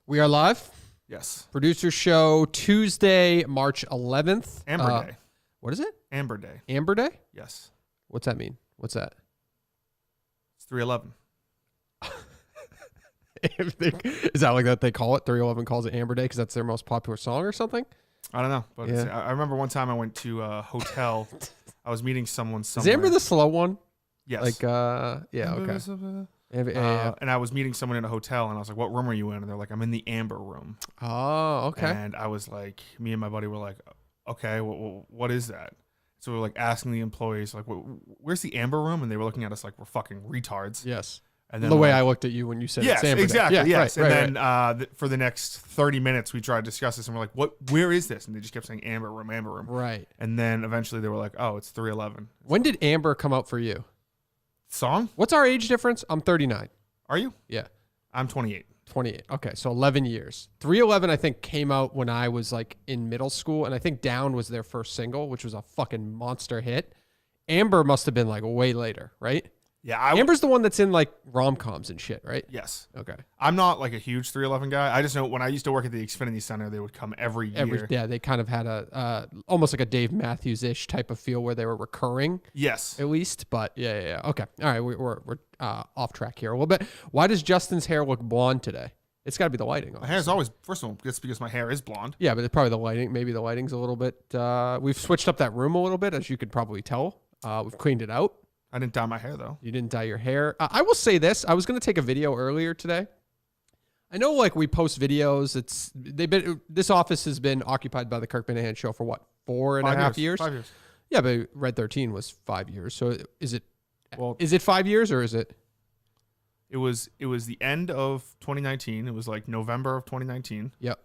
We are live. Yes. Producer show Tuesday, March 11th. Amber Day. What is it? Amber Day. Amber Day? Yes. What's that mean? What's that? It's 311. Is that like that they call it? 311 calls it Amber Day because that's their most popular song or something? I don't know. But Yeah. I remember one time I went to a hotel. I was meeting someone somewhere. Is Amber the slow one? Yes. Like, yeah, okay. Yeah. And I was meeting someone in a hotel, and I was like, what room are you in? And they're like, I'm in the Amber room. Oh, okay. And I was like, me and my buddy were like, okay, what is that? So we were like asking the employees, like, where's the Amber room? And they were looking at us like we're fucking retards. Yes. And then the way I looked at you when you said yes, it's Amber Day. exactly, Yeah, yes. Right, and then for the next 30 minutes, we tried to discuss this, and we're like, where is this? And they just kept saying Amber room, Amber room. Right. And then eventually they were like, oh, it's 311. When did Amber come out for you? Song? What's our age difference? I'm 39. Are you? Yeah. I'm 28. 28. Okay, so 11 years. 311, I think, came out when I was like in middle school, and I think Down was their first single, which was a fucking monster hit. Amber must have been like way later, right? Yeah. Amber's the one that's in like rom-coms and shit, right? Yes. Okay. I'm not like a huge 311 guy. I just know when I used to work at the Xfinity Center, they would come every year. Yeah, they kind of had a almost like a Dave Matthews-ish type of feel where they were recurring. Yes. At least, but yeah. Okay. All right, we're off track here a little bit. Why does Justin's hair look blonde today? It's got to be the lighting. My hair's always, first of all, it's because my hair is blonde. Yeah, but it's probably the lighting. Maybe the lighting's a little bit. We've switched up that room a little bit, as you could probably tell. We've cleaned it out. I didn't dye my hair, though. You didn't dye your hair. I will say this. I was going to take a video earlier today. I know, like, we post videos. This office has been occupied by the Kirk Minahan Show for what, 4.5 years? 5 years. Yeah, but Red 13 was 5 years. So is it 5 years or is it? It was the end of 2019. It was like November of 2019. Yep.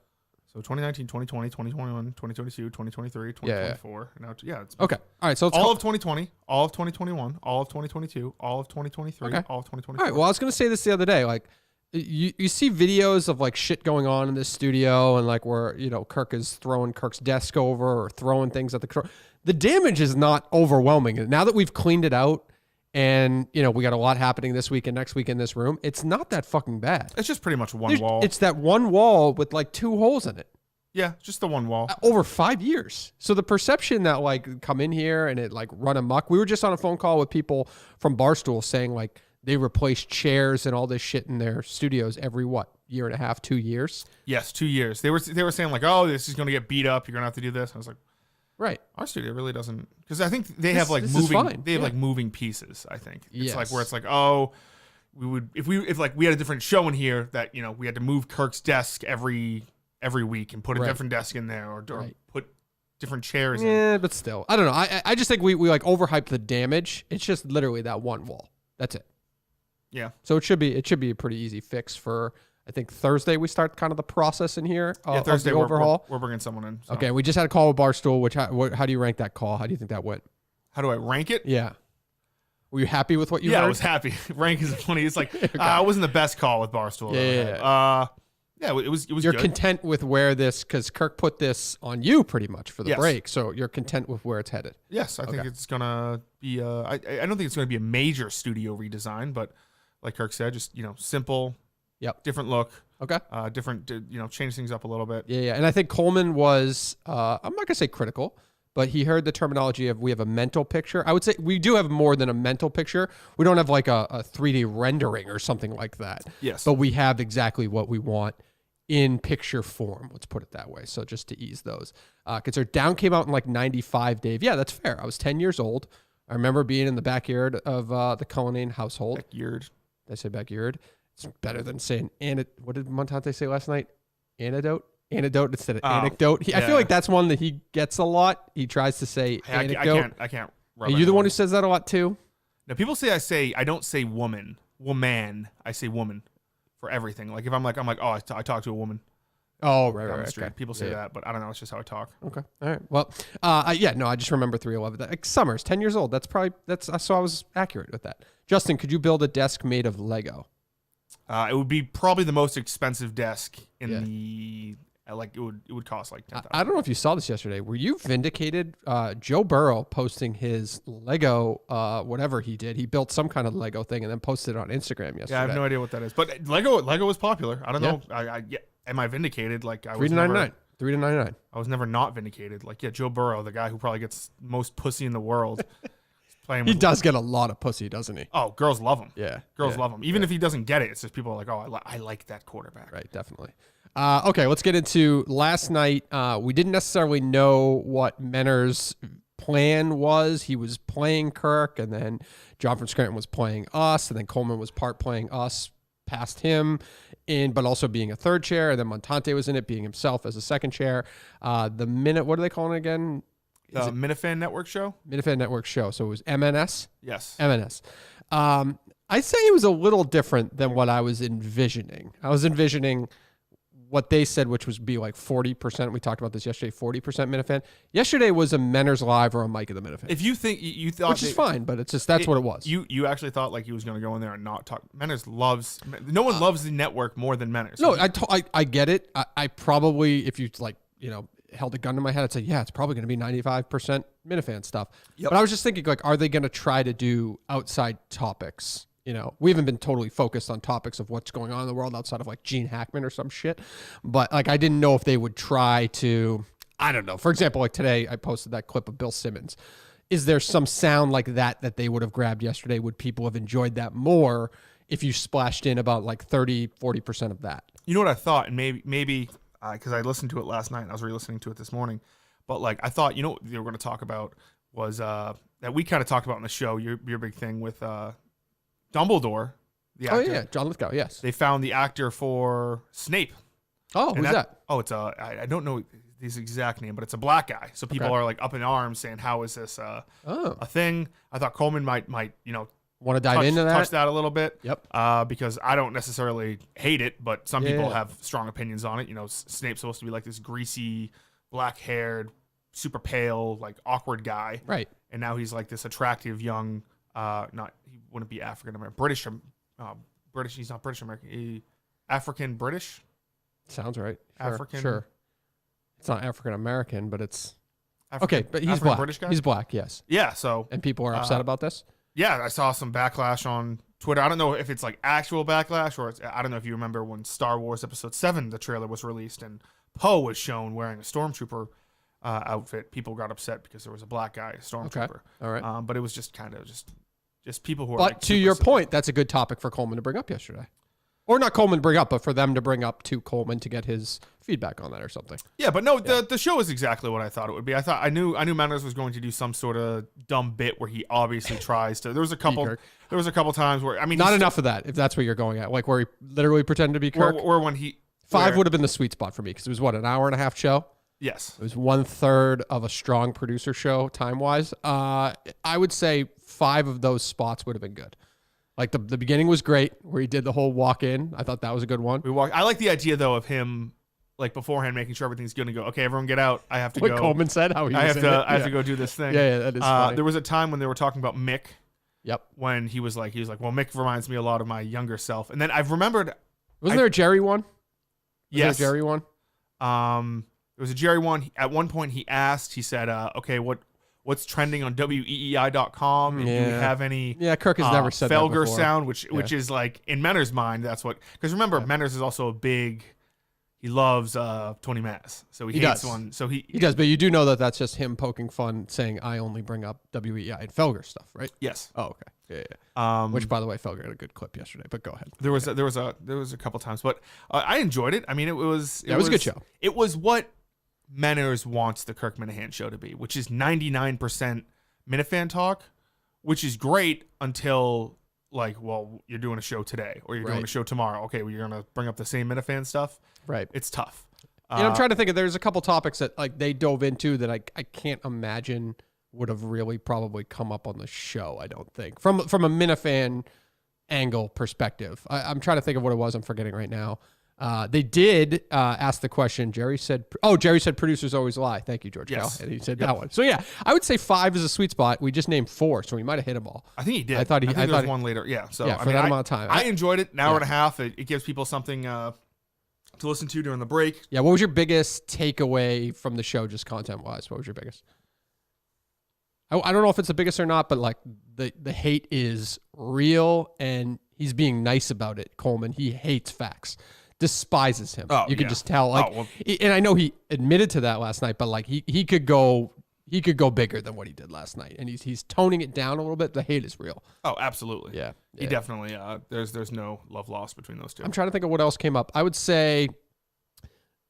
So 2019, 2020, 2021, 2022, 2023, 2024. Yeah. Now, yeah. It's okay. All right. So it's all of 2020, all of 2021, all of 2022, all of 2023, okay. all of 2024. All right. Well, I was going to say this the other day. Like, you see videos of like shit going on in this studio and like where, Kirk is throwing Kirk's desk over or throwing things at the control. The damage is not overwhelming. Now that we've cleaned it out and, we got a lot happening this week and next week in this room, it's not that fucking bad. It's just pretty much one wall. It's that one wall with like 2 holes in it. Yeah, just the one wall. Over 5 years. So the perception that like come in here and it like run amok. We were just on a phone call with people from Barstool saying like they replace chairs and all this shit in their studios every year and a half, 2 years? Yes, 2 years. They were saying like, oh, this is going to get beat up. You're going to have to do this. I was like, right. Our studio really doesn't, because I think they have like moving. They have like moving pieces. I think it's like where it's like, oh, we would if we had a different show in here that we had to move Kirk's desk every week and put a different desk in there or put different chairs in. Yeah, but still, I don't know. I just think we like overhyped the damage. It's just literally that one wall. That's it. Yeah. So it should be a pretty easy fix for. I think Thursday we start kind of the process in here. Thursday of the overhaul. We're bringing someone in. So. Okay, we just had a call with Barstool. How do you rank that call? How do you think that went? How do I rank it? Yeah. Were you happy with what you heard? Yeah, I was happy. Rank is funny. It's like it wasn't the best call with Barstool. Yeah. It was. You're good. content with where this, because Kirk put this on you pretty much for the break, so you're content with where it's headed. Yes, I think it's gonna be. I don't think it's gonna be a major studio redesign, but like Kirk said, just simple. Yep. Different look. Okay. Different. Change things up a little bit. Yeah. And I think Coleman was. I'm not gonna say critical, but he heard the terminology of we have a mental picture. I would say we do have more than a mental picture. We don't have like a 3D rendering or something like that. Yes. But we have exactly what we want in picture form. Let's put it that way. So just to ease those. Because our Down came out in like 95, Dave. Yeah, that's fair. I was 10 years old. I remember being in the backyard of the Cullinane household. Backyard. Did I say backyard? It's better than saying what did Montante say last night? Antidote instead of anecdote. I feel like that's one that he gets a lot. He tries to say anecdote. I can't. Are you the one who says that a lot too? Now people say I don't say woman. I say woman for everything. Like if I'm like, oh, I talk to a woman. Oh, right. Okay. People say that, but I don't know. It's just how I talk. Okay. All right. Well, I just remember 311. Like Summers, 10 years old. So I was accurate with that. Justin, could you build a desk made of Lego? It would be probably the most expensive desk in the. Like it would cost like $10,000. I don't know if you saw this yesterday. Were you vindicated? Joe Burrow posting his Lego, whatever he did. He built some kind of Lego thing and then posted it on Instagram yesterday. Yeah, I have no idea what that is. But Lego was popular. I don't know. am I vindicated? Like I 3 to 99. 3 to 99. I was never not vindicated. Like, yeah, Joe Burrow, the guy who probably gets most pussy in the world. He does get a lot of pussy, doesn't he? Oh, girls love him. Yeah. Girls love him. Even if he doesn't get it, it's just people are like, oh, I like that quarterback. Right, definitely. Okay, let's get into last night. We didn't necessarily know what Menner's plan was. He was playing Kirk, and then John from Scranton was playing us, and then Coleman was part playing us past him, but also being a third chair, and then Montante was in it, being himself as a second chair. What are they calling it again? Minifan Network Show? Minifan Network Show. So it was MNS? Yes. MNS. I'd say it was a little different than what I was envisioning. I was envisioning what they said, which was be like 40%. We talked about this yesterday, 40% Minifan. Yesterday was a Menner's Live or a Mike of the Minifan. If you think you thought, which is fine, but it's just that's what it was. You actually thought like he was going to go in there and not talk. Menner's loves. No one loves the network more than Menner's. No, I get it. I probably, if you like, held a gun to my head, I'd say, yeah, it's probably going to be 95% Minifan stuff. Yep. But I was just thinking, like, are they going to try to do outside topics? We haven't been totally focused on topics of what's going on in the world outside of like Gene Hackman or some shit. But like, I didn't know if they would try to, I don't know. For example, like today I posted that clip of Bill Simmons. Is there some sound like that they would have grabbed yesterday? Would people have enjoyed that more if you splashed in about like 30-40% of that? You know what I thought? And maybe because I listened to it last night and I was re-listening to it this morning. But like, I thought, what they were going to talk about was that we kind of talked about in the show, your big thing with Dumbledore, the actor. Oh, yeah, John Lithgow, yes. They found the actor for Snape. Oh, who's that? Oh, it's I don't know his exact name, but it's a black guy. So people are like up in arms saying, how is this a thing? I thought Coleman might want to dive into that? Touch that a little bit. Yep. Because I don't necessarily hate it, but some people have strong opinions on it. Snape's supposed to be like this greasy, black-haired, super pale, like awkward guy. Right. And now he's like this attractive young, he wouldn't be African American, British. He's not British American. African British. Sounds right. African. Sure. It's not African American, but it's African, okay. But he's African black. British guy? He's black. Yes. Yeah. So. And people are upset about this. Yeah, I saw some backlash on Twitter. I don't know if it's like actual backlash or I don't know if you remember when Star Wars Episode 7, the trailer was released and Poe was shown wearing a stormtrooper outfit. People got upset because there was a black guy, a stormtrooper. Okay. All right. But it was just kind of just people who are. But like to your point, that's a good topic for Coleman to bring up yesterday. Or not Coleman to bring up, but for them to bring up to Coleman to get his feedback on that or something. Yeah, but no, the show is exactly what I thought it would be. I knew Manners was going to do some sort of dumb bit where he obviously tries to. There was a couple times where not enough of that, if that's what you're going at, like where he literally pretended to be Kirk. Or when he 5 would have been the sweet spot for me because it was an hour and a half show. Yes, it was 1/3 of a strong producer show time wise. I would say 5 of those spots would have been good. Like the beginning was great where he did the whole walk in. I thought that was a good one. I like the idea though of him like beforehand making sure everything's going to go. Okay, everyone get out. I have to go. What Coleman said, how he I have to go do this thing. Yeah, that is funny. There was a time when they were talking about Mick. Yep. When he was like, well, Mick reminds me a lot of my younger self. And then I've remembered. Wasn't there a Jerry one? Yes. There a Jerry one? There was a Jerry one. At one point he said, okay, what's trending on weei.com? And do we have any Kirk has never said Felger that before. sound, which is like in Menner's mind, that's what, because remember, Menner's is also a big, he loves Tony Mass. So he hates does. one. So he does, but you do know that that's just him poking fun saying I only bring up WEI and Felger stuff, right? Yes. Oh, okay. Yeah. Which by the way, Felger had a good clip yesterday, but go ahead. There was a couple times, but I enjoyed it. I mean, it was a good show. It was what Menners wants the Kirk Minahan show to be, which is 99% Minifan talk, which is great until like, well, you're doing a show today or you're doing a show tomorrow. Okay, well, you're going to bring up the same Minifan stuff. Right. It's tough. I'm trying to think of, there's a couple topics that like they dove into that I can't imagine would have really probably come up on the show. I don't think from a Minifan angle perspective. I'm trying to think of what it was. I'm forgetting right now. They did ask the question. Jerry said producers always lie. Thank you, George. Yes. Cal. And he said that one. So yeah, I would say 5 is a sweet spot. We just named 4, so he might have hit them all. I think he did. I thought there was one later. Yeah. So for that amount of time. I enjoyed it. An hour and a half. It gives people something to listen to during the break. Yeah. What was your biggest takeaway from the show, just content wise? What was your biggest? I don't know if it's the biggest or not, but like the hate is real and he's being nice about it. Coleman, he hates facts. despises him. Oh, you can just tell. Like, and I know he admitted to that last night, but like he could go bigger than what he did last night, and he's toning it down a little bit. The hate is real. Oh, absolutely. Yeah. He definitely. There's no love lost between those two. I'm trying to think of what else came up. I would say,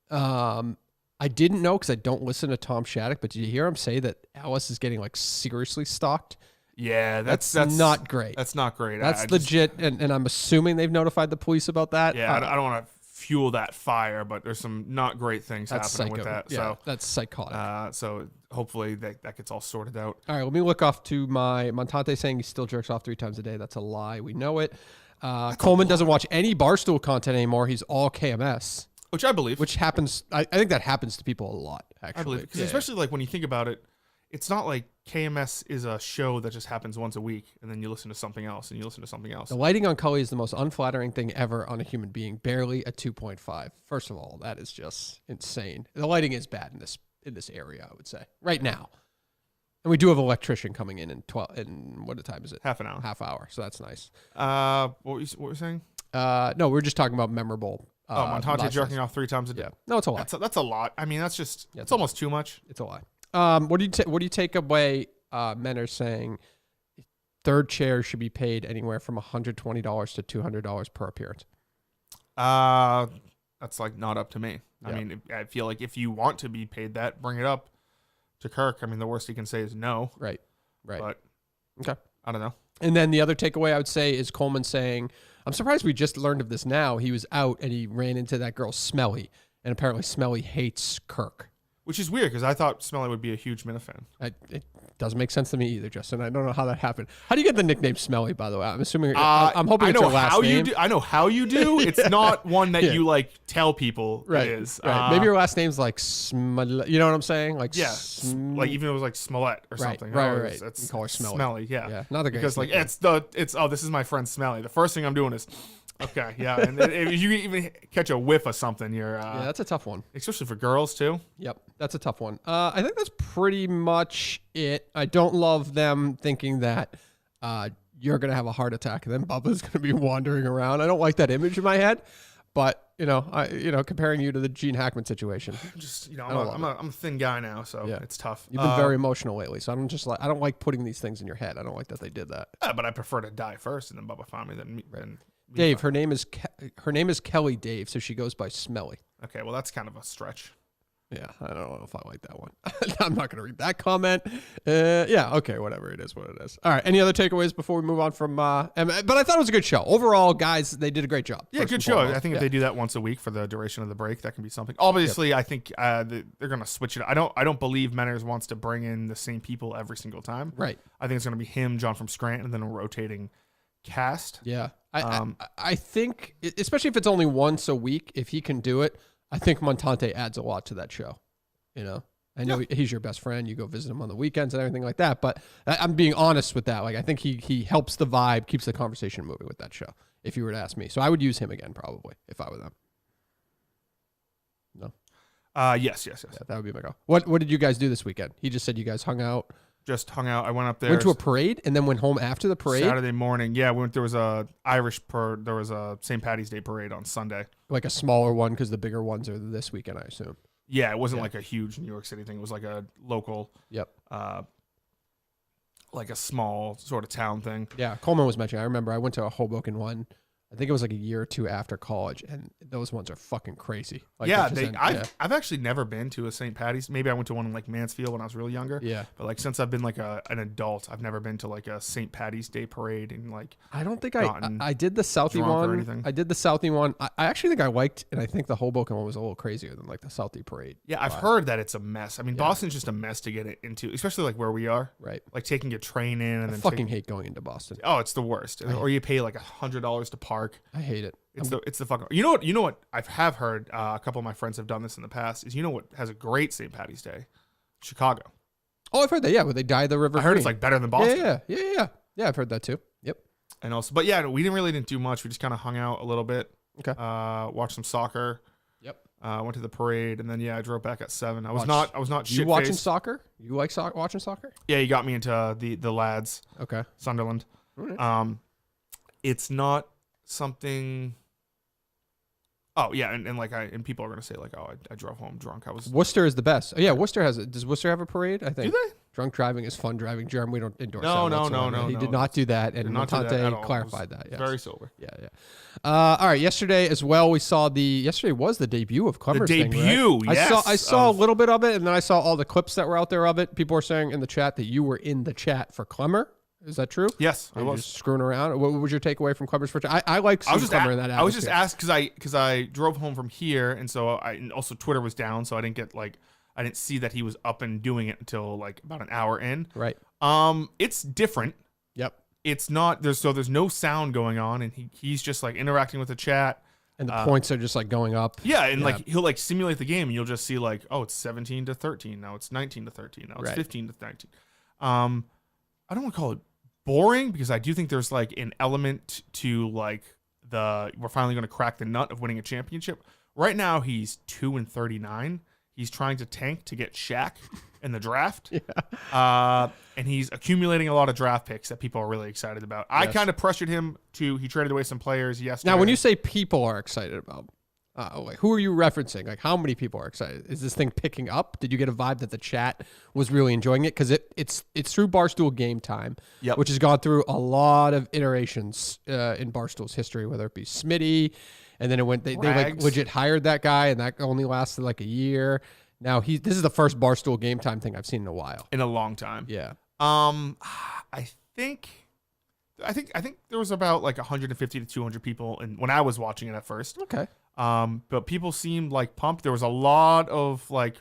I didn't know because I don't listen to Tom Shattuck, but did you hear him say that Alice is getting like seriously stalked? Yeah, that's not great. That's not great. That's legit, and I'm assuming they've notified the police about that. Yeah, I don't want to fuel that fire, but there's some not great things happening with that. Yeah, so that's psychotic. So hopefully that gets all sorted out. All right, let me look off to my Montante saying he still jerks off 3 times a day. That's a lie. We know it. Coleman doesn't watch any Barstool content anymore. He's all KMS. Which I believe. Which happens. I think that happens to people a lot, actually. I believe. Because especially like when you think about it, it's not like KMS is a show that just happens once a week and then you listen to something else and you listen to something else. The lighting on Cully is the most unflattering thing ever on a human being. Barely a 2.5. First of all, that is just insane. The lighting is bad in this area, I would say, right now. And we do have an electrician coming in 12. In what time is it? Half an hour. Half hour. So that's nice. What were you saying? No, we're just talking about memorable. Montante jerking off 3 times a day. Yeah. No, it's a lot. That's a lot. I mean, that's just it's almost too much. It's a lot. What do you take away? Men are saying third chair should be paid anywhere from $120 to $200 per appearance. That's like not up to me. Yeah. I mean, I feel like if you want to be paid that, bring it up to Kirk. I mean, the worst he can say is no. Right. But okay, I don't know. And then the other takeaway I would say is Coleman saying, "I'm surprised we just learned of this now." He was out and he ran into that girl Smelly, and apparently Smelly hates Kirk. Which is weird because I thought Smelly would be a huge Minifan. It doesn't make sense to me either, Justin. I don't know how that happened. How do you get the nickname Smelly, by the way? I'm assuming. I'm hoping it's your last name. I know how you do. It's not one that you like tell people right. it is. Right. Maybe your last name's like Smelly. You know what I'm saying? Like like even if it was like Smollett or something. Right. That's call her Smelly. Smelly. Yeah. Not the great. Because like this is my friend Smelly. The first thing I'm doing is. Okay, yeah, and if you even catch a whiff of something, you're yeah, that's a tough one, especially for girls too. Yep, that's a tough one. I think that's pretty much it. I don't love them thinking that you're gonna have a heart attack and then Bubba's gonna be wandering around. I don't like that image in my head, but comparing you to the Gene Hackman situation, I'm a thin guy now, so it's tough. You've been very emotional lately, so I don't like putting these things in your head. I don't like that they did that. Yeah, but I prefer to die first and then Bubba find me than Dave, her name is Kelly Dave, so she goes by Smelly. Okay, well that's kind of a stretch. Yeah, I don't know if I like that one. I'm not going to read that comment. Yeah, okay, whatever. It is what it is. All right, any other takeaways before we move on from? But I thought it was a good show overall, guys. They did a great job. Yeah, good show. I think if they do that once a week for the duration of the break, that can be something. Obviously, I think they're going to switch it. I don't believe Menners wants to bring in the same people every single time. Right. I think it's going to be him, John from Scranton, and then a rotating cast. Yeah. I think, especially if it's only once a week, if he can do it, I think Montante adds a lot to that show. I know he's your best friend. You go visit him on the weekends and everything like that. But I'm being honest with that. Like, I think he helps the vibe, keeps the conversation moving with that show, if you were to ask me. So I would use him again, probably, if I were them. No? Yes. Yeah, that would be my goal. What did you guys do this weekend? He just said you guys hung out. Just hung out. I went up there. Went to a parade and then went home after the parade? Saturday morning. Yeah, there was a there was a St. Patty's Day parade on Sunday. Like a smaller one because the bigger ones are this weekend, I assume. Yeah, it wasn't like a huge New York City thing. It was like a local, like a small sort of town thing. Yeah, Coleman was mentioning. I remember I went to a Hoboken one. I think it was like a year or two after college, and those ones are fucking crazy. Like I've actually never been to a St. Patty's. Maybe I went to one in like Mansfield when I was really younger. Yeah, but like since I've been like an adult, I've never been to like a St. Patty's Day parade and like. I don't think I did the Southie one. I did the Southie one. I actually think I liked, and I think the Hoboken one was a little crazier than like the Southie parade. Yeah, I've heard that it's a mess. I mean, Boston's just a mess to get it into, especially like where we are. Right. Like taking a train in and I fucking hate going into Boston. Oh, it's the worst. Or you pay like $100 to park. I hate it. It's the fucking. You know what I have heard. A couple of my friends have done this in the past. Is what has a great St. Patty's Day, Chicago. Oh, I've heard that. Yeah, where they dye the river. I heard it's like better than Boston. Yeah. I've heard that too. Yep. And also, but yeah, we didn't do much. We just kind of hung out a little bit. Okay. Watched some soccer. Yep. Went to the parade, and then I drove back at 7. I was not. You watching soccer? You like watching soccer? Yeah, you got me into the lads. Okay. Sunderland. Right. It's not something Oh yeah, and people are gonna say like, oh, I drove home drunk. Worcester is the best. Oh, yeah, Worcester does Worcester have a parade? I think. Do they? Drunk driving is fun driving. Jeremy, we don't endorse no, that no, whatsoever. He did not do that, and Montante clarified that. Yes. Very sober. Yeah. All right, yesterday as well, we saw yesterday was the debut of Clemmer's The debut, thing, right? yes. I saw a little bit of it, and then I saw all the clips that were out there of it. People were saying in the chat that you were in the chat for Clemmer. Is that true? Yes, I was just screwing around. What was your takeaway from Clemmer's first? I like seeing Clemmer in that atmosphere. I was just asked because I drove home from here, and so and also Twitter was down, so I didn't get I didn't see that he was up and doing it until like about an hour in. Right. It's different. Yep. It's not there's no sound going on, and he's just like interacting with the chat. And the points are just like going up. Yeah, and like he'll like simulate the game, and you'll just see like, oh, it's 17-13 now, it's 19-13 now, it's 15-19. I don't want to call it boring because I do think there's like an element to like we're finally going to crack the nut of winning a championship. Right now he's 2-39. He's trying to tank to get Shaq in the draft. And he's accumulating a lot of draft picks that people are really excited about. Yes. I kind of pressured him he traded away some players yesterday. Now, when you say people are excited about, who are you referencing? Like, how many people are excited? Is this thing picking up? Did you get a vibe that the chat was really enjoying it? Because it's through Barstool Game Time, which has gone through a lot of iterations in Barstool's history, whether it be Smitty, and then it went they like legit hired that guy, and that only lasted like a year. Now this is the first Barstool Game Time thing I've seen in a while, in a long time. Yeah. I think there was about like 150 to 200 people when I was watching it at first. Okay. But people seemed like pumped. There was a lot of like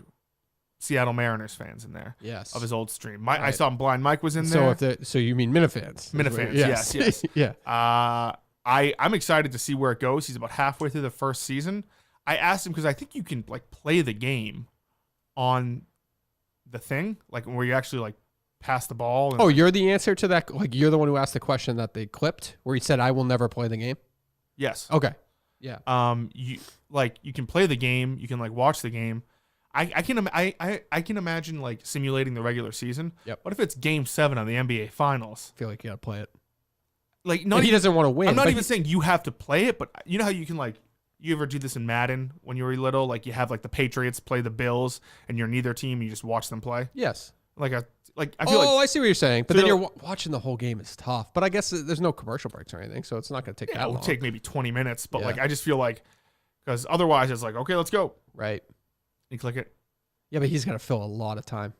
Seattle Mariners fans in there. Yes. Of his old stream. I saw Blind Mike was in there. So you mean Minifans? Minifans, yes. Yeah. I'm excited to see where it goes. He's about halfway through the first season. I asked him because I think you can like play the game on the thing, like where you actually like pass the ball. And, you're the answer to that? Like you're the one who asked the question that they clipped where he said, I will never play the game? Yes. Okay. Yeah. You can play the game. You can like watch the game. I can imagine like simulating the regular season. Yep. What if it's Game 7 on the NBA Finals? I feel like you gotta play it. Like he doesn't want to win. I'm not even saying you have to play it, but you know how you can like. You ever do this in Madden when you were little? Like you have like the Patriots play the Bills, and you're neither team. And you just watch them play. Yes. I feel I see what you're saying. But then you're watching the whole game is tough. But I guess there's no commercial breaks or anything, so it's not going to take that long. It'll take maybe 20 minutes. But like I just feel like because otherwise it's like okay, let's go. Right. You click it. Yeah, but he's got to fill a lot of time.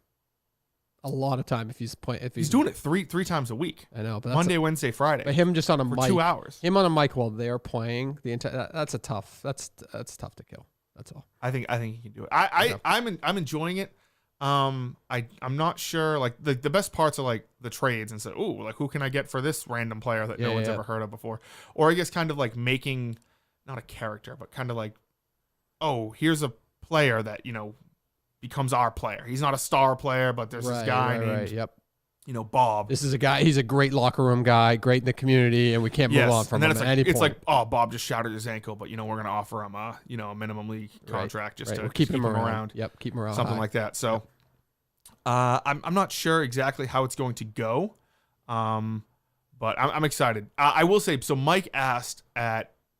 A lot of time if he's playing. If he's doing it three times a week. I know, but Monday, Wednesday, Friday. But him just on a for mic, 2 hours. Him on a mic while they're playing the entire. That's tough to kill. That's all. I think he can do it. I'm enjoying it. I'm not sure. Like the best parts are like the trades and say, oh, like who can I get for this random player that no one's ever heard of before? Or I guess kind of like making not a character, but kind of like, oh, here's a player that becomes our player. He's not a star player, but there's this guy named Bob. This is a guy. He's a great locker room guy, great in the community, and we can't move on from him at any point. It's like, oh, Bob just shattered his ankle, but we're going to offer him a minimum league contract just to keep him around. Yep, keep morale something high. like that. So, I'm not sure exactly how it's going to go, but I'm excited. I will say, so Mike asked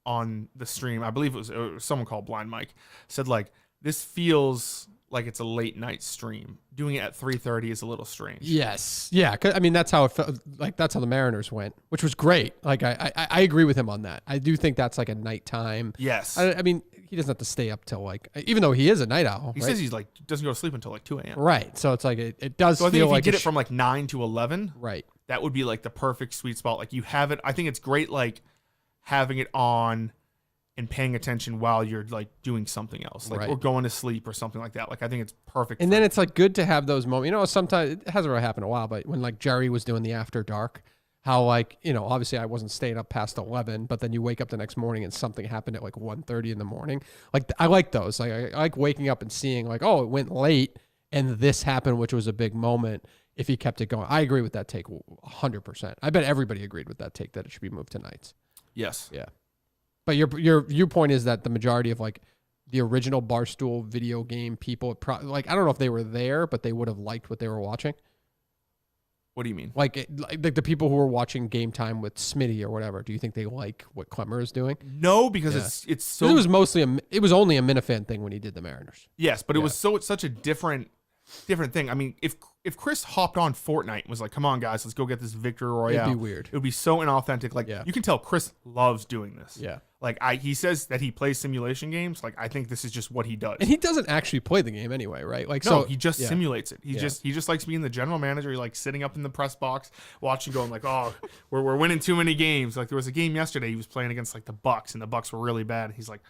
on the stream, I believe it was someone called Blind Mike, said like this feels like it's a late night stream. Doing it at 3:30 is a little strange. Yes. Yeah. I mean, that's how it felt. Like that's how the Mariners went, which was great. Like I agree with him on that. I do think that's like a nighttime. Yes. I mean, he doesn't have to stay up till like, even though he is a night owl. He says he's like, doesn't go to sleep until like 2 a.m. Right. So it's like, it does so feel like like if you did it from like 9 to 11. Right. That would be like the perfect sweet spot. Like you have it. I think it's great. Like having it on and paying attention while you're like doing something else, like or going to sleep or something like that. Like I think it's perfect. And then it's like good to have those moments. Sometimes it hasn't really happened in a while, but when like Jerry was doing the after dark, how like obviously I wasn't staying up past 11, but then you wake up the next morning and something happened at like 1:30 in the morning. Like I like those. Like I like waking up and seeing like, oh, it went late and this happened, which was a big moment. If he kept it going, I agree with that take 100%. I bet everybody agreed with that take that it should be moved to nights. Yes. Yeah. But your viewpoint is that the majority of like the original Barstool video game people, like I don't know if they were there, but they would have liked what they were watching. What do you mean? Like the people who are watching Game Time with Smitty or whatever, do you think they like what Clemmer is doing? No, because it's so. It was it was only a Minifan thing when he did the Mariners. Yes, but it's such a different thing. I mean, if Chris hopped on Fortnite and was like, "Come on, guys, let's go get this victory royale," it'd be weird. It would be so inauthentic. Like you can tell Chris loves doing this. Yeah. Like he says that he plays simulation games. Like I think this is just what he does. And he doesn't actually play the game anyway, right? Like no, he just simulates it. He just likes being the general manager. He likes sitting up in the press box, watching, going like, "Oh, we're winning too many games." Like there was a game yesterday he was playing against like the Bucks, and the Bucks were really bad. And he's like,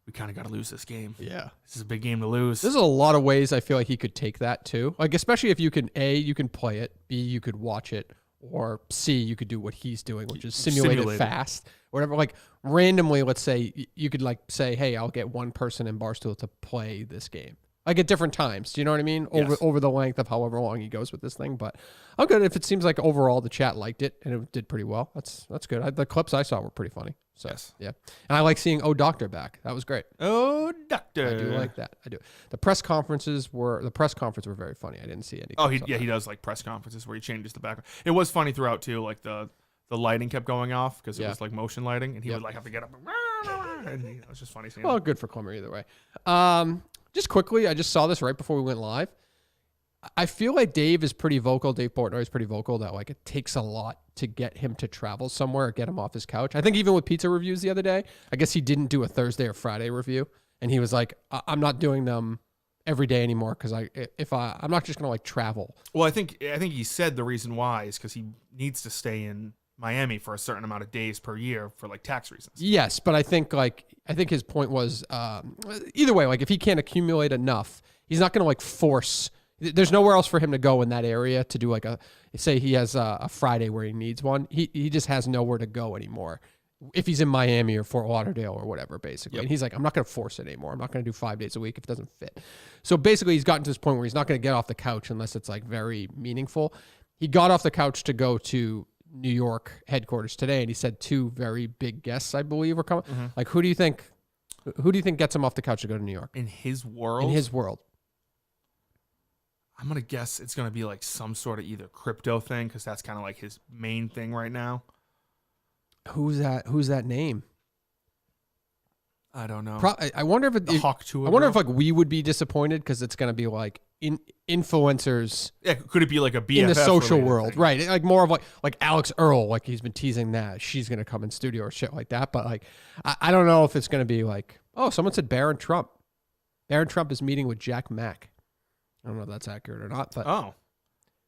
"We kind of got to lose this game. Yeah, this is a big game to lose." There's a lot of ways I feel like he could take that too. Like especially if you can you can play it, B, you could watch it, or C, you could do what he's doing, which is simulate it fast. Whatever, like randomly, let's say you could like say, "Hey, I'll get one person in Barstool to play this game." Like at different times. Do you know what I mean? Over the length of however long he goes with this thing. But I'm good if it seems like overall the chat liked it and it did pretty well. That's good. The clips I saw were pretty funny. So yeah. And I like seeing Doctor back. That was great. Doctor. I do like that. I do. The press conferences were very funny. I didn't see any. He does like press conferences where he changes the background. It was funny throughout too. Like the lighting kept going off because it was like motion lighting, and he would like have to get up and it was just funny seeing. Well, good for Clemmer either way. Just quickly, I just saw this right before we went live. I feel like Dave is pretty vocal. Dave Portnoy is pretty vocal that like it takes a lot to get him to travel somewhere or get him off his couch. I think even with pizza reviews the other day, I guess he didn't do a Thursday or Friday review, and he was like, "I'm not doing them every day anymore because I'm not just gonna like travel." Well, I think he said the reason why is because he needs to stay in Miami for a certain amount of days per year for like tax reasons. Yes, but I think his point was either way, like if he can't accumulate enough, he's not going to like force. There's nowhere else for him to go in that area to do like say he has a Friday where he needs one. He just has nowhere to go anymore if he's in Miami or Fort Lauderdale or whatever, basically. Yep. And he's like, I'm not going to force it anymore. I'm not going to do 5 days a week if it doesn't fit. So basically he's gotten to this point where he's not going to get off the couch unless it's like very meaningful. He got off the couch to go to New York headquarters today, and he said 2 very big guests, I believe, are coming. Mm-hmm. Like, who do you think gets him off the couch to go to New York? In his world? In his world. I'm going to guess it's going to be like some sort of either crypto thing, because that's kind of like his main thing right now. Who's that name? I don't know. I wonder if if like we would be disappointed because it's going to be like influencers. Yeah, could it be like a BFF in the social world, thing? Right? Like more of like Alex Earl, like he's been teasing that she's going to come in studio or shit like that. But like, I don't know if it's going to be like, oh, someone said Barron Trump. Barron Trump is meeting with Jack Mack. I don't know if that's accurate or not, but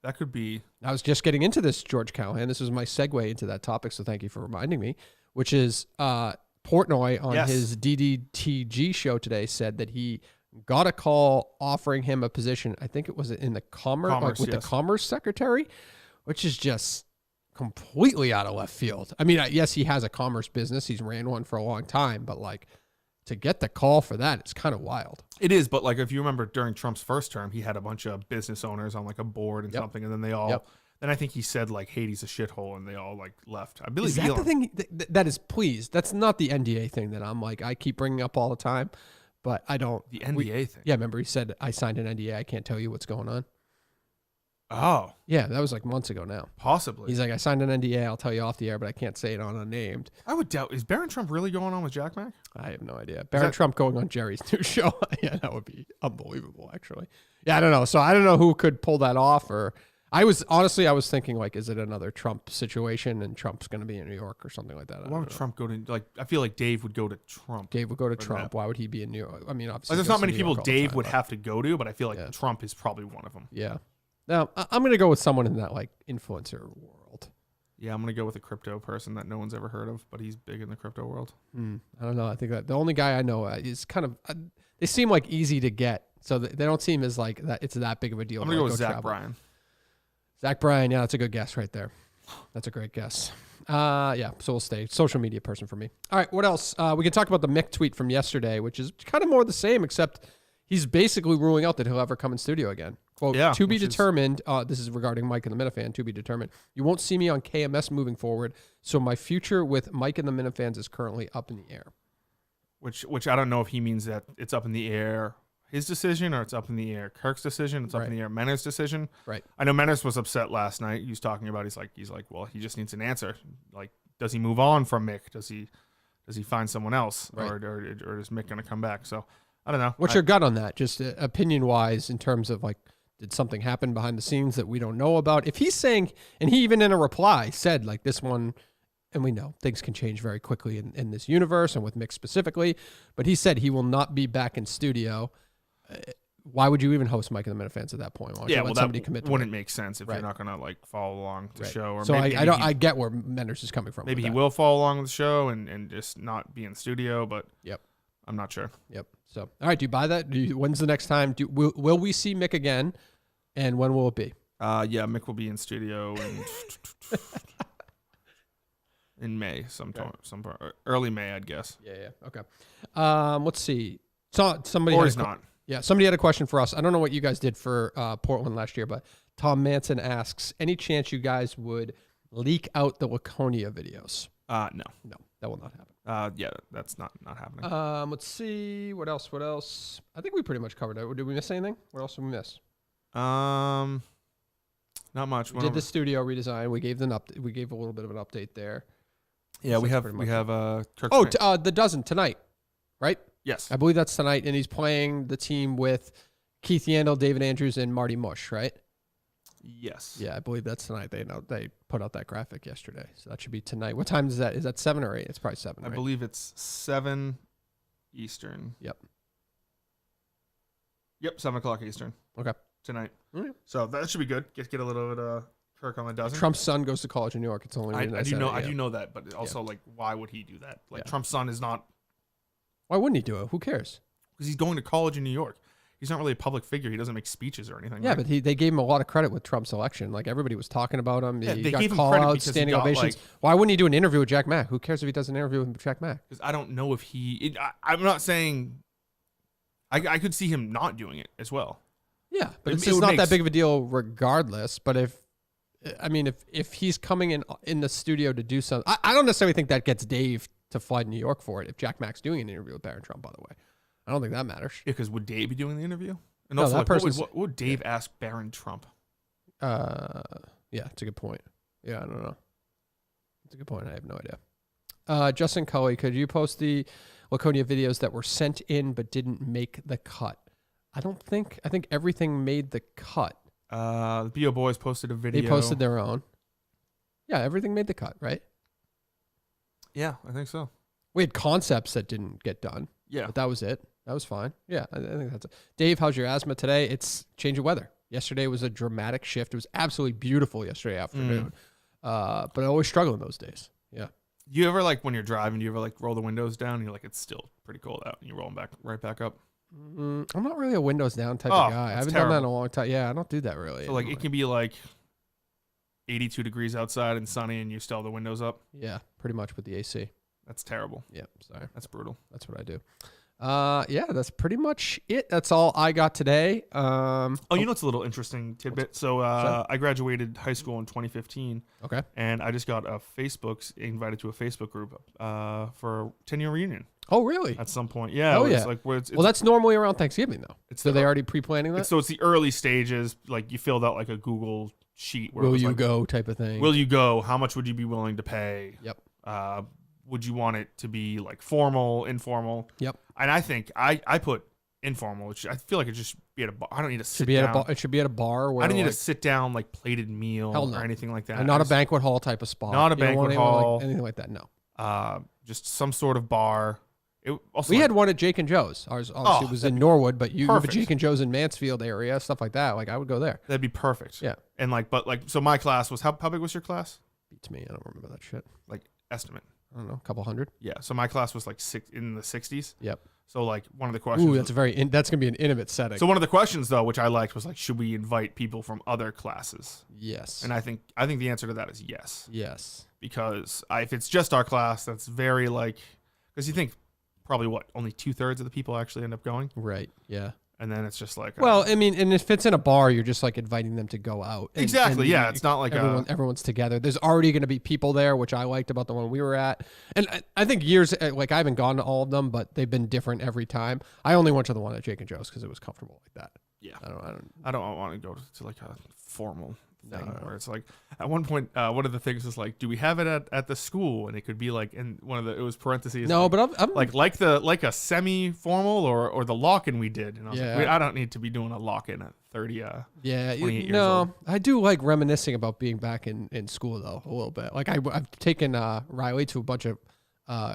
that could be. I was just getting into this, George Callahan. This was my segue into that topic, so thank you for reminding me. Which is Portnoy on his DDTG show today said that he got a call offering him a position. I think it was in the commerce the commerce secretary, which is just completely out of left field. I mean, yes, he has a commerce business. He's ran one for a long time, but like to get the call for that, it's kind of wild. It is, but like if you remember during Trump's first term, he had a bunch of business owners on like a board and something, and then they all. Then I think he said like Haiti's a shithole, and they all like left. I believe. Is that the thing that is pleased? That's not the NDA thing that I'm like I keep bringing up all the time, but I don't. The NDA thing. Yeah, remember he said I signed an NDA. I can't tell you what's going on. Oh. Yeah, that was like months ago now. Possibly. He's like, I signed an NDA. I'll tell you off the air, but I can't say it on unnamed. I would doubt. Is Barron Trump really going on with Jack Mack? I have no idea. Barron Trump going on Jerry's new show. Yeah, that would be unbelievable, actually. Yeah, I don't know. So I don't know who could pull that off. Or I was thinking like, is it another Trump situation and Trump's going to be in New York or something like that? Why would Trump go to like? I feel like Dave would go to Trump. Dave would go to Trump. Why would he be in New York? I mean, obviously, there's not many people Dave would have to go to, but I feel like Trump is probably one of them. Yeah. Now, I'm going to go with someone in that like influencer world. Yeah, I'm going to go with a crypto person that no one's ever heard of, but he's big in the crypto world. I don't know. I think that the only guy I know is kind of, they seem like easy to get. So they don't seem as like that. It's that big of a deal. I'm going to go with Zach Bryan. Zach Bryan. Yeah, that's a good guess right there. That's a great guess. Yeah, so we'll stay social media person for me. All right, what else? We can talk about the Mick tweet from yesterday, which is kind of more the same, except he's basically ruling out that he'll ever come in studio again. Quote, to be determined, this is regarding Mike and the Minifan, to be determined. You won't see me on KMS moving forward, so my future with Mike and the Minifans is currently up in the air. Which I don't know if he means that it's up in the air, his decision or it's up in the air. Kirk's decision, it's up in the air. Menner's decision. Right. I know Menners was upset last night. He was talking about he's like, well, he just needs an answer. Like, does he move on from Mick? Does he find someone else, or is Mick going to come back? So I don't know. What's your gut on that? Just opinion wise, in terms of like, did something happen behind the scenes that we don't know about? If he's saying, and he even in a reply said like this one, and we know things can change very quickly in this universe and with Mick specifically, but he said he will not be back in studio. Why would you even host Mike and the Minifans at that point? Why well, that wouldn't make sense if you're not going to like follow along the show. Or so I get where Menders is coming from. Maybe he will follow along with the show and just not be in the studio, but I'm not sure. Yep. So, all right, do you buy that? When's the next time? Will we see Mick again, and when will it be? Yeah, Mick will be in studio in May, sometime, early May, I'd guess. Yeah. Okay. Let's see. So somebody or he's not. Yeah, somebody had a question for us. I don't know what you guys did for Portland last year, but Tom Manson asks, any chance you guys would leak out the Laconia videos? No, that will not happen. Yeah, that's not happening. Let's see what else. I think we pretty much covered it. Did we miss anything? What else did we miss? Not much. We did the studio redesign. We gave We gave a little bit of an update there. Yeah, we have Kirk. The dozen tonight, right? Yes, I believe that's tonight, and he's playing the team with Keith Yandel, David Andrews, and Marty Mush, right? Yes. Yeah, I believe that's tonight. They put out that graphic yesterday, so that should be tonight. What time is that? Is that 7 or 8? It's probably 7. I believe it's 7 Eastern. Yep, 7:00 Eastern. Okay. Tonight. Mm-hmm. So that should be good. Get a little bit of Kirk on the dozen. Trump's son goes to college in New York. It's only I do know that, but also like, why would he do that? Like Trump's son is not. Why wouldn't he do it? Who cares? Because he's going to college in New York. He's not really a public figure. He doesn't make speeches or anything. Yeah, right? But they gave him a lot of credit with Trump's election. Like everybody was talking about him. Yeah, he they got gave him call credit outs, because standing ovations. Why wouldn't he do an interview with Jack Mack? Who cares if he does an interview with Jack Mack? Because I don't know if he. I'm not saying. I could see him not doing it as well. Yeah, but it's not that big of a deal regardless. But if he's coming in the studio to do something, I don't necessarily think that gets Dave to fly to New York for it. If Jack Mack's doing an interview with Barron Trump, by the way, I don't think that matters. Yeah, because would Dave be doing the interview? And no, also, that what would Dave ask Barron Trump? Yeah, it's a good point. Yeah, I don't know. It's a good point. I have no idea. Justin Cully, could you post the Laconia videos that were sent in but didn't make the cut? I think everything made the cut. The BO Boys posted a video. They posted their own. Yeah, everything made the cut, right? Yeah, I think so. We had concepts that didn't get done. Yeah. But that was it. That was fine. Yeah, I think that's it. Dave, how's your asthma today? It's change of weather. Yesterday was a dramatic shift. It was absolutely beautiful yesterday afternoon. But I always struggle in those days. Yeah. You ever when you're driving, do you ever roll the windows down and you're like, it's still pretty cold out and you roll them right back up? I'm not really a windows down type of guy. I haven't done that in a long time. Yeah, I don't do that really. So it can be 82 degrees outside and sunny and you still have the windows up? Yeah, pretty much with the AC. That's terrible. Yeah, sorry. That's brutal. That's what I do. Yeah, that's pretty much it. That's all I got today. It's a little interesting tidbit. So I graduated high school in 2015. Okay. And I just got invited to a Facebook group for a 10-year reunion. Oh, really? At some point. Yeah. Oh, yeah. Well, that's normally around Thanksgiving, though. So they already pre-planning that? So it's the early stages. You filled out a Google sheet. Where will you go type of thing. Will you go? How much would you be willing to pay? Yep. Would you want it to be formal, informal? Yep. And I think I put informal, which I feel like it just be at a bar. I don't need to sit down. It should be at a bar where I don't need a sit down plated meal or anything like that. And not a banquet hall type of spot. Not a banquet hall. Anything like that. No. Just some sort of bar. We had one at Jake and Joe's. Ours obviously was in Norwood, but you have a Jake and Joe's in Mansfield area, stuff like that. I would go there. That'd be perfect. Yeah. And so my class was how big was your class? Beats me. I don't remember that shit. Estimate. I don't know, a couple hundred. Yeah. So my class was in the 60s. Yep. So one of the questions. Ooh, that's gonna be an intimate setting. So one of the questions though, which I liked, was should we invite people from other classes? Yes. And I think the answer to that is yes. Yes. Because if it's just our class, that's very because you think probably only 2/3 of the people actually end up going. Right. Yeah. And then it's just like, well, I mean, and if it's in a bar, you're just like inviting them to go out. Exactly. Yeah. It's not like everyone's together. There's already going to be people there, which I liked about the one we were at. And I think years, like I haven't gone to all of them, but they've been different every time. I only went to the one at Jake and Joe's because it was comfortable like that. Yeah. I don't want to go to like a formal thing where it's like at one point one of the things was like, do we have it at the school? And it could be like in one of the, it was parentheses, no, like, but I'm like a semi-formal or the lock-in we did, and I was like, I don't need to be doing a lock-in at 30 28 years old. I do like reminiscing about being back in school though a little bit. Like I've taken Riley to a bunch of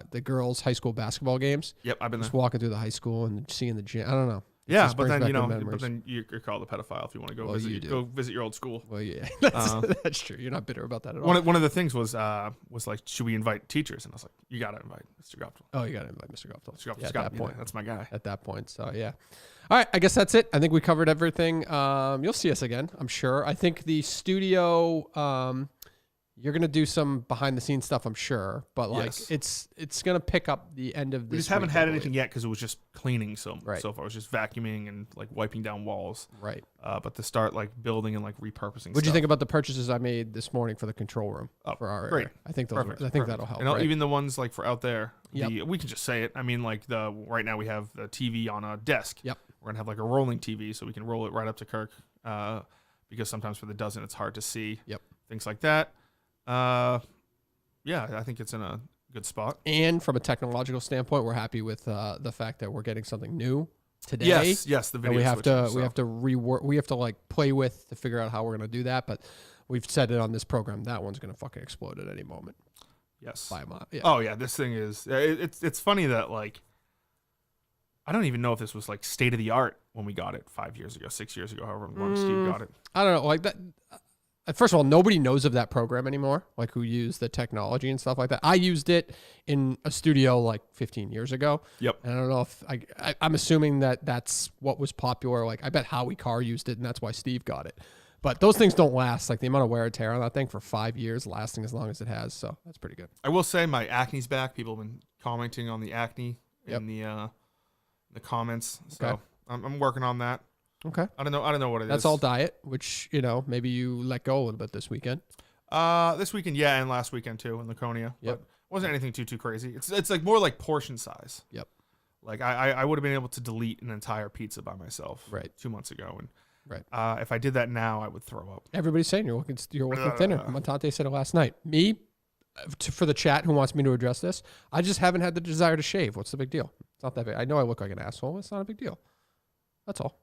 the girls' high school basketball games. Yep, I've been just there. walking through the high school and seeing the gym. I don't know. Yeah, but then you're called a pedophile if you want to go visit your old school. Well, yeah, that's true. You're not bitter about that at all. One of the things was like, should we invite teachers? And I was like, you got to invite Mr. Goptel. Oh, you got to invite Mr. Goptel. Mr. Goptel's got to be there. That's my guy. At that point, so yeah. All right, I guess that's it. I think we covered everything. You'll see us again, I'm sure. I think the studio. You're gonna do some behind the scenes stuff, I'm sure, but like it's gonna pick up the end of this. We just haven't had anything yet because it was just cleaning so far. It was just vacuuming and like wiping down walls. Right. But to start like building and like repurposing. What'd you think about the purchases I made this morning for the control room for our great? Area? I think those. I think that'll help. And even the ones like for out there. We can just say it. I mean, like right now we have the TV on a desk. Yep. We're gonna have like a rolling TV, so we can roll it right up to Kirk. Because sometimes for the dozen, it's hard to see. Yep. Things like that. I think it's in a good spot. And from a technological standpoint, we're happy with the fact that we're getting something new today. Yes, the video. We have to rework. We have to like play with to figure out how we're gonna do that. But we've said it on this program that one's gonna fucking explode at any moment. Yes. By a mile. Yeah. Oh yeah, this thing is. It's funny that like I don't even know if this was like state of the art when we got it 5 years ago, 6 years ago, however long Steve got it. I don't know, like that. First of all, nobody knows of that program anymore, like who used the technology and stuff like that. I used it in a studio like 15 years ago. Yep. And I don't know if I'm assuming that that's what was popular. Like I bet Howie Carr used it and that's why Steve got it. But those things don't last. Like the amount of wear and tear on that thing for 5 years, lasting as long as it has. So that's pretty good. I will say my acne's back. People have been commenting on the acne in the comments. So I'm working on that. Okay. I don't know what it is. That's all diet, which, maybe you let go a little bit this weekend. This weekend, yeah, and last weekend too in Laconia. Yep. But wasn't anything too crazy. It's like more like portion size. Yep. Like I would have been able to delete an entire pizza by myself 2 months ago, and if I did that now, I would throw up. Everybody's saying you're looking thinner. Montante said it last night. Me, for the chat who wants me to address this, I just haven't had the desire to shave. What's the big deal? It's not that big. I know I look like an asshole. It's not a big deal. That's all.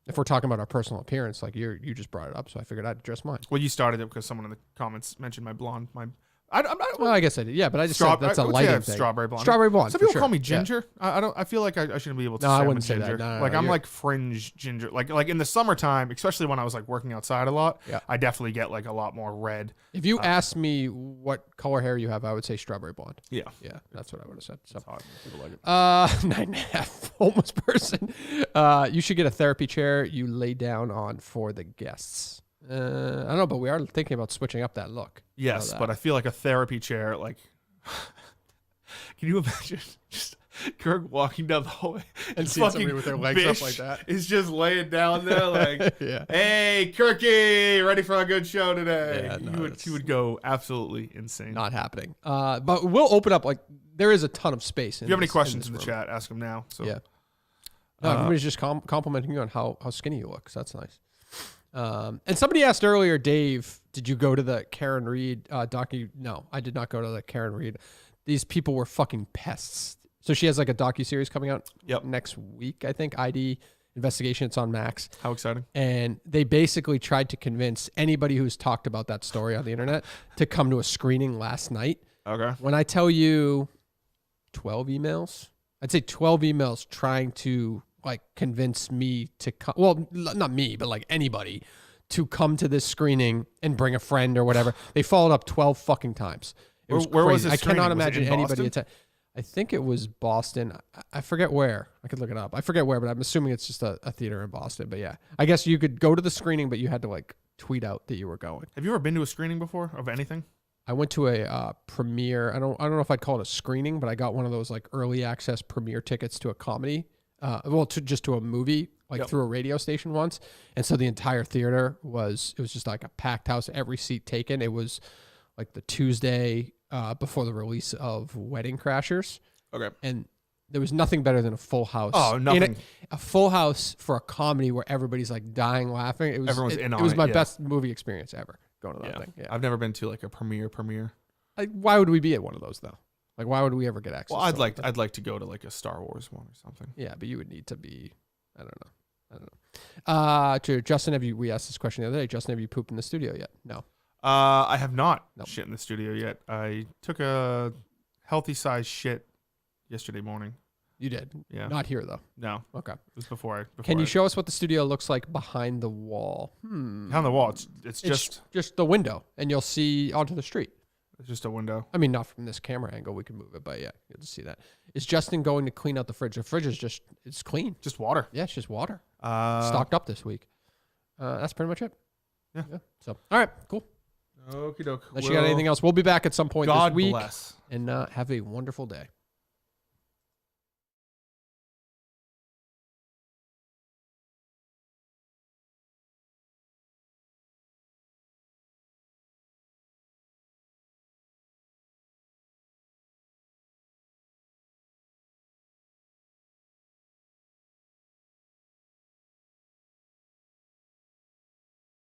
If we're talking about our personal appearance, like you just brought it up, so I figured I'd address mine. Well, you started it because someone in the comments mentioned my blonde. Well, I guess I did. Yeah, but I just said that's a lighting thing. Strawberry blonde. Strawberry blonde. Some people call me ginger. Yeah. I feel like I shouldn't be able to. No, say I wouldn't say ginger. that. No, like I'm like fringe ginger. Like in the summertime, especially when I was like working outside a lot. Yeah. I definitely get like a lot more red. If you asked me what color hair you have, I would say strawberry blonde. Yeah. Yeah, that's what I would have said. So people like it. 9.5 homeless person. You should get a therapy chair you lay down on for the guests. I don't know, but we are thinking about switching up that look. Yes, but I feel like a therapy chair, like, can you imagine just Kirk walking down the hallway and seeing somebody with their legs up like that? Is just laying down there like, hey, Kirky, ready for a good show today. Yeah, no, he would go absolutely insane. Not happening. But we'll open up, like, there is a ton of space. If you have any questions in the chat, ask them now. So. Yeah. No, everybody's just complimenting you on how skinny you look, so that's nice. And somebody asked earlier, Dave, did you go to the Karen Reed docu? No, I did not go to the Karen Reed. These people were fucking pests. So she has like a docu-series coming out next week, I think. ID Investigation. It's on Max. How exciting. And they basically tried to convince anybody who's talked about that story on the internet to come to a screening last night. Okay. When I tell you 12 emails, I'd say 12 emails trying to like convince me to come. Well, not me, but like anybody to come to this screening and bring a friend or whatever. They followed up 12 fucking times. It was where crazy. was this I cannot screening? imagine anybody. I think it was Boston. I forget where. I could look it up. I forget where, but I'm assuming it's just a theater in Boston. But yeah, I guess you could go to the screening, but you had to like tweet out that you were going. Have you ever been to a screening before of anything? I went to a premiere. I don't know if I'd call it a screening, but I got one of those like early access premiere tickets to a comedy. To a movie like through a radio station once. And so the entire theater it was just like a packed house, every seat taken. It was like the Tuesday before the release of Wedding Crashers. Okay. And there was nothing better than a full house. Oh, nothing. A full house for a comedy where everybody's like dying laughing. Everyone's in on it. It was my best movie experience ever going to that thing. Yeah. I've never been to like a premiere. Like, why would we be at one of those though? Like, why would we ever get access? Well, I'd like to go to like a Star Wars one or something. Yeah, but you would need to be. I don't know. To Justin, we asked this question the other day. Justin, have you pooped in the studio yet? No. I have not shit in the studio yet. I took a healthy size shit yesterday morning. You did? Yeah. Not here though. No. Okay. It was before Can you show us what the studio looks like behind the wall? Behind the wall, it's just the window, and you'll see onto the street. It's just a window. I mean, not from this camera angle. We can move it, but yeah, you'll just see that. Is Justin going to clean out the fridge? The fridge is it's clean. Just water. Yeah, it's just water. Stocked up this week. That's pretty much it. Yeah. So, all right, cool. Okie doke. Unless you got anything else, we'll be back at some point God this week. bless. And have a wonderful day.